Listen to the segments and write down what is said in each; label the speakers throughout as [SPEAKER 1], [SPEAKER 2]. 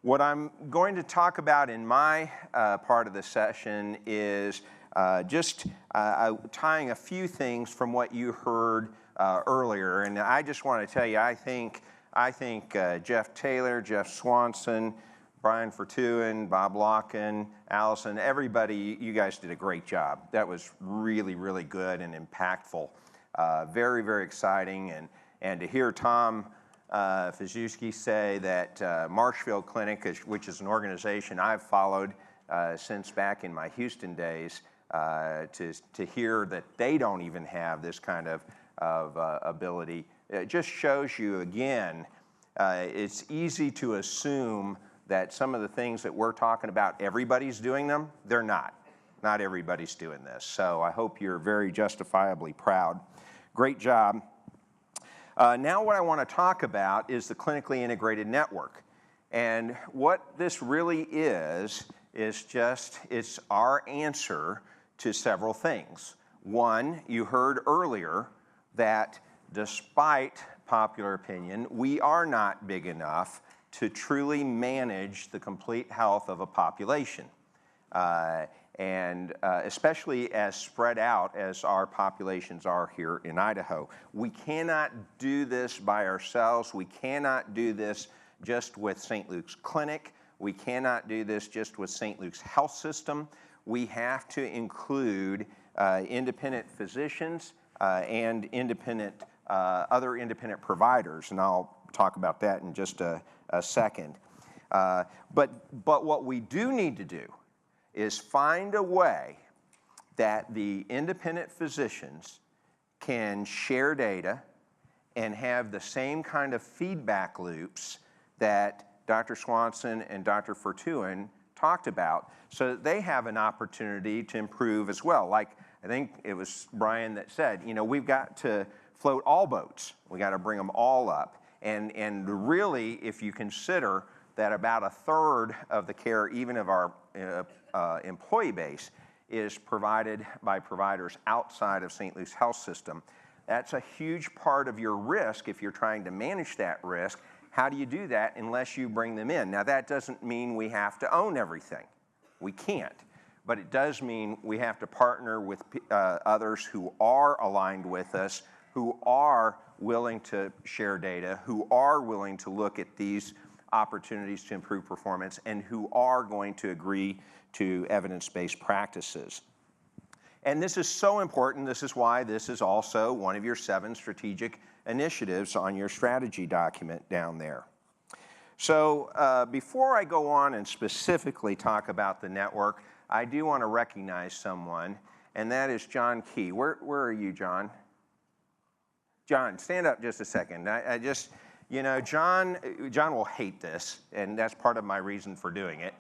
[SPEAKER 1] What I'm going to talk about in my part of the session is just tying a few things from what you heard earlier. And I just want to tell you, I think Jeff Taylor, Jeff Swanson, Brian Fortuin, Bob Locken, Allison, everybody, you guys did a great job. That was really, really good and impactful. Very, very exciting. And to hear Tom Fizewski say that Marshfield Clinic, which is an organization I've followed since back in my Houston days, to hear that they don't even have this kind of ability, it just shows you again, it's easy to assume that some of the things that we're talking about, everybody's doing them. They're not. Not everybody's doing this. So I hope you're very justifiably proud. Great job. Now what I want to talk about is the clinically integrated network. And what this really is just, it's our answer to several things. One, you heard earlier that despite popular opinion, we are not big enough to truly manage the complete health of a population. Especially as spread out as our populations are here in Idaho. We cannot do this by ourselves. We cannot do this just with St. Luke's Clinic. We cannot do this just with St. Luke's Health System. We have to include independent physicians and other independent providers, and I'll talk about that in just a second. But what we do need to do is find a way that the independent physicians can share data and have the same kind of feedback loops that Dr. Swanson and Dr. Fortuin talked about, so that they have an opportunity to improve as well. Like, I think it was Brian that said, you know, we've got to float all boats. We got to bring them all up. And really, if you consider that about a third of the care, even of our employee base, is provided by providers outside of St. Luke's Health System, that's a huge part of your risk if you're trying to manage that risk. How do you do that unless you bring them in? Now, that doesn't mean we have to own everything. We can't. But it does mean we have to partner with others who are aligned with us, who are willing to share data, who are willing to look at these opportunities to improve performance, and who are going to agree to evidence-based practices. And this is so important. This is why this is also one of your 7 strategic initiatives on your strategy document down there. So before I go on and specifically talk about the network, I do want to recognize someone, and that is John Key. Where are you, John? John, stand up just a second. I just, you know, John will hate this, and that's part of my reason for doing it.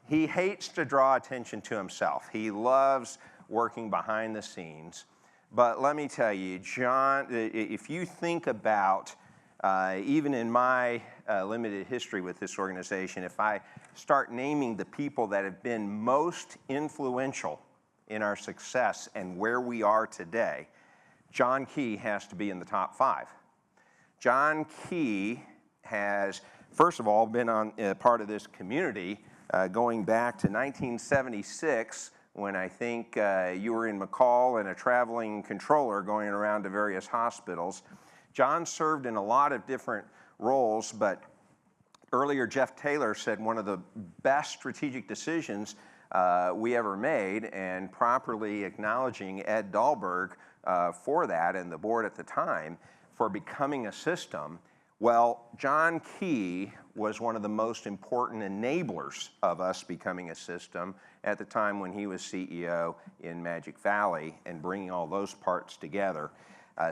[SPEAKER 1] He hates to draw attention to himself. He loves working behind the scenes. But let me tell you, John, if you think about, even in my limited history with this organization, if I start naming the people that have been most influential in our success and where we are today, John Key has to be in the top 5. John Key has, first of all, been on part of this community going back to 1976, when I think you were in McCall and a traveling controller going around to various hospitals. John served in a lot of different roles, but earlier Jeff Taylor said one of the best strategic decisions we ever made, and properly acknowledging Ed Dahlberg for that and the board at the time for becoming a system. Well, John Key was one of the most important enablers of us becoming a system at the time when he was CEO in Magic Valley and bringing all those parts together.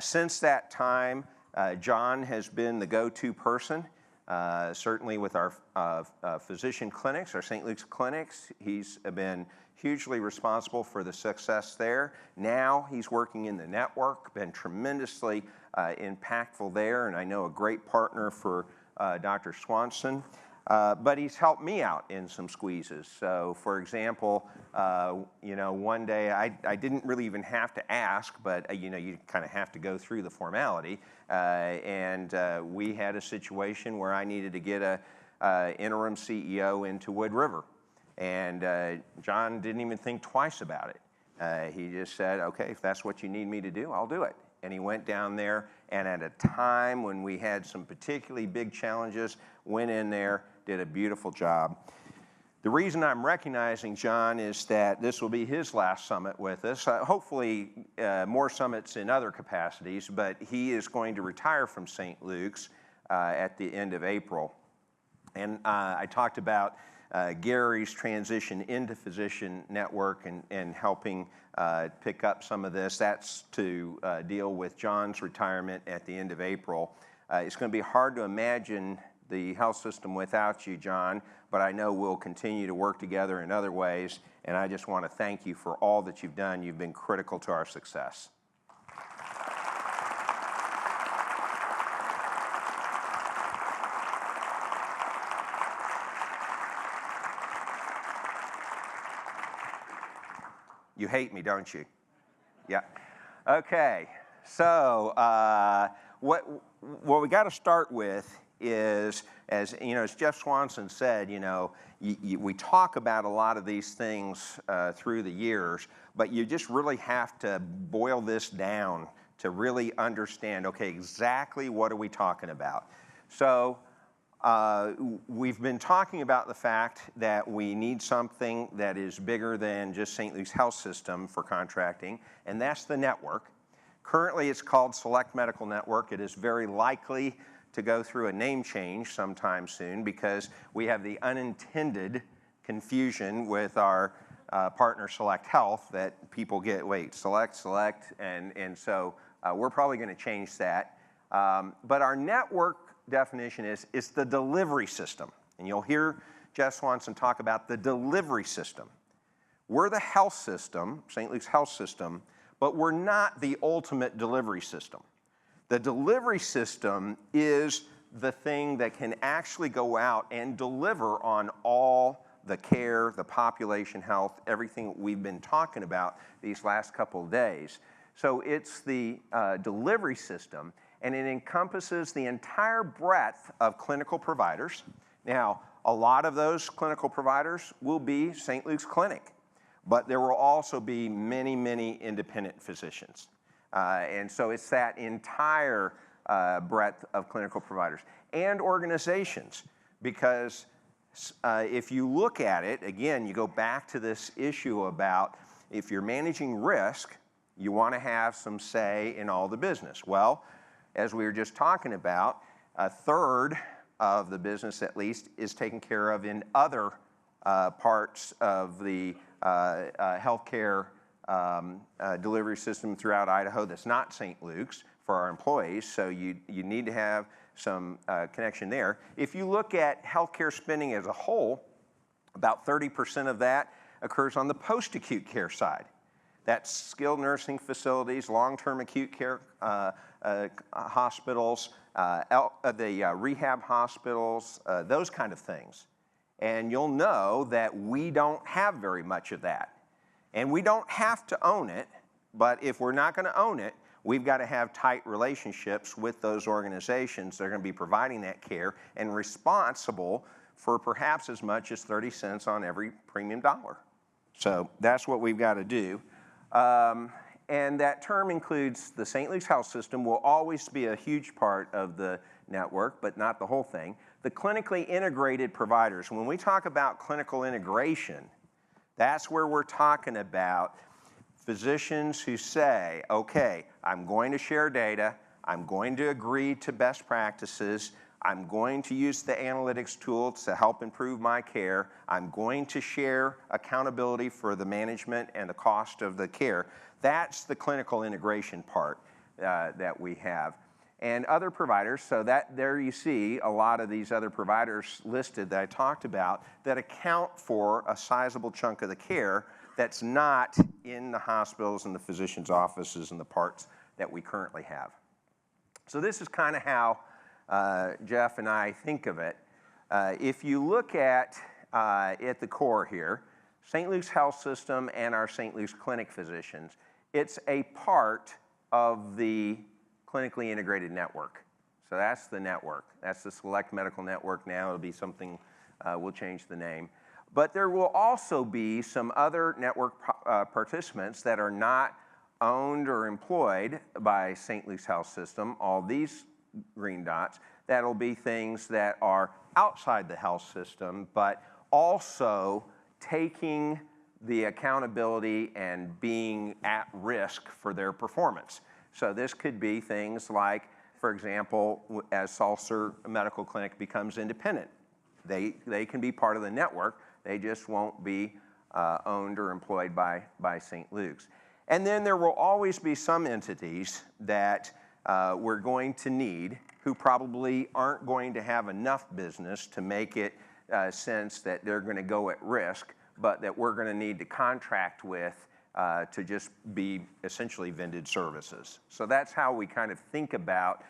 [SPEAKER 1] Since that time, John has been the go-to person, certainly with our physician clinics, our St. Luke's clinics. He's been hugely responsible for the success there. Now he's working in the network, been tremendously impactful there, and I know a great partner for Dr. Swanson. But he's helped me out in some squeezes. So, for example, you know, one day I didn't really even have to ask, but you know, you kind of have to go through the formality. We had a situation where I needed to get interim CEO into Wood River. And John didn't even think twice about it. He just said, okay, if that's what you need me to do, I'll do it. And he went down there, and at a time when we had some particularly big challenges, went in there, did a beautiful job. The reason I'm recognizing John is that this will be his last summit with us. Hopefully more summits in other capacities, but he is going to retire from St. Luke's at the end of April. And I talked about Gary's transition into Physician Network and helping pick up some of this. That's to deal with John's retirement at the end of April. It's going to be hard to imagine the health system without you, John, but I know we'll continue to work together in other ways, and I just want to thank you for all that you've done. You've been critical to our success. You hate me, don't you? Yeah. Okay. So what we got to start with is, as you know, as Jeff Swanson said, you know, we talk about a lot of these things through the years, but you just really have to boil this down to really understand, okay, exactly what are we talking about? So we've been talking about the fact that we need something that is bigger than just St. Luke's Health System for contracting, and that's the network. Currently, it's called Select Medical Network. It is very likely to go through a name change sometime soon because we have the unintended confusion with our partner Select Health that people get, wait, Select, and so we're probably going to change that. But our network definition is it's the delivery system. And you'll hear Jeff Swanson talk about the delivery system. We're the health system, St. Luke's Health System, but we're not the ultimate delivery system. The delivery system is the thing that can actually go out and deliver on all the care, the population health, everything we've been talking about these last couple of days. So it's the delivery system, and it encompasses the entire breadth of clinical providers. Now, a lot of those clinical providers will be St. Luke's Clinic, but there will also be many, many independent physicians. And so it's that entire breadth of clinical providers and organizations, because if you look at it, again, you go back to this issue about if you're managing risk, you want to have some say in all the business. Well, as we were just talking about, a third of the business at least is taken care of in other parts of the healthcare delivery system throughout Idaho that's not St. Luke's for our employees, so you need to have some connection there. If you look at healthcare spending as a whole, about 30% of that occurs on the post-acute care side. That's skilled nursing facilities, long-term acute care hospitals, the rehab hospitals, those kind of things. And you'll know that we don't have very much of that. And we don't have to own it, but if we're not going to own it, we've got to have tight relationships with those organizations that are going to be providing that care and responsible for perhaps as much as 30 cents on every premium dollar. So that's what we've got to do. And that term includes the St. Luke's Health System will always be a huge part of the network, but not the whole thing. The clinically integrated providers, when we talk about clinical integration, that's where we're talking about physicians who say, okay, I'm going to share data, I'm going to agree to best practices, I'm going to use the analytics tools to help improve my care, I'm going to share accountability for the management and the cost of the care. That's the clinical integration part that we have. And other providers, so that there you see a lot of these other providers listed that I talked about that account for a sizable chunk of the care that's not in the hospitals and the physicians' offices and the parts that we currently have. So this is kind of how Jeff and I think of it. If you look at the core here, St. Luke's Health System and our St. Luke's Clinic physicians, it's a part of the clinically integrated network. So that's the network. That's the Select Medical Network now. It'll be something, we'll change the name. But there will also be some other network participants that are not owned or employed by St. Luke's Health System, all these green dots. That'll be things that are outside the health system, but also taking the accountability and being at risk for their performance. So this could be things like, for example, as Salser Medical Clinic becomes independent, they can be part of the network, they just won't be owned or employed by St. Luke's. And then there will always be some entities that we're going to need who probably aren't going to have enough business to make it sense that they're going to go at risk, but that we're going to need to contract with to just be essentially vended services. So that's how we kind of think about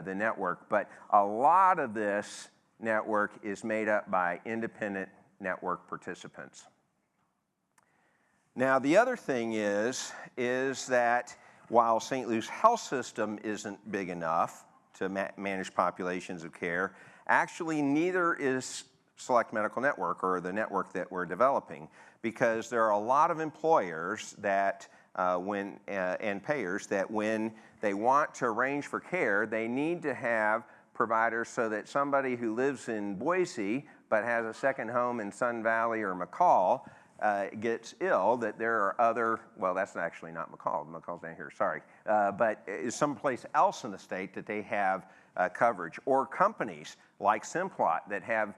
[SPEAKER 1] the network. But a lot of this network is made up by independent network participants. Now, the other thing is that while St. Luke's Health System isn't big enough to manage populations of care, actually neither is Select Medical Network, or the network that we're developing, because there are a lot of employers that and payers that when they want to arrange for care, they need to have providers so that somebody who lives in Boise but has a second home in Sun Valley or McCall gets ill, that there are other, well, that's actually not McCall, McCall's down here, sorry, but is someplace else in the state that they have coverage, or companies like Simplot that have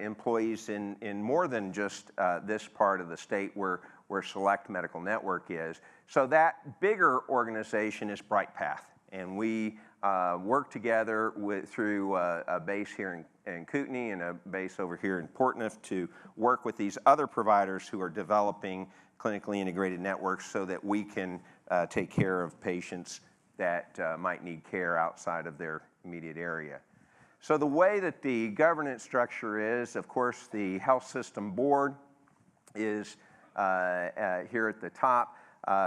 [SPEAKER 1] employees in more than just this part of the state where Select Medical Network is. So that bigger organization is BrightPath, and we work together through a base here in Kootenai and a base over here in Portneuf to work with these other providers who are developing clinically integrated networks so that we can take care of patients that might need care outside of their immediate area. So the way that the governance structure is, of course, the health system board is here at the top.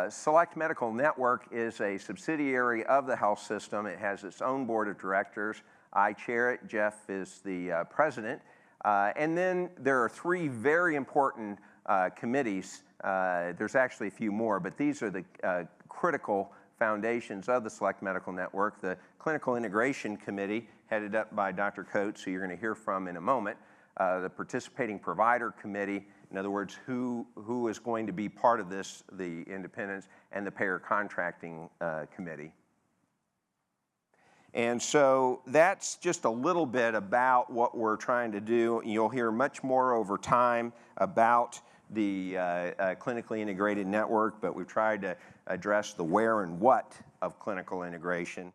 [SPEAKER 1] Select Medical Network is a subsidiary of the health system. It has its own board of directors. I chair it. Jeff is the president. And then there are three very important committees. There's actually a few more, but these are the critical foundations of the Select Medical Network. The Clinical Integration Committee, headed up by Dr. Coates, who you're going to hear from in a moment. The Participating Provider Committee, in other words, who is going to be part of this, the independents, and the Payer Contracting Committee. And so that's just a little bit about what we're trying to do. You'll hear much more over time about the clinically integrated network, but we've tried to address the where and what of clinical integration.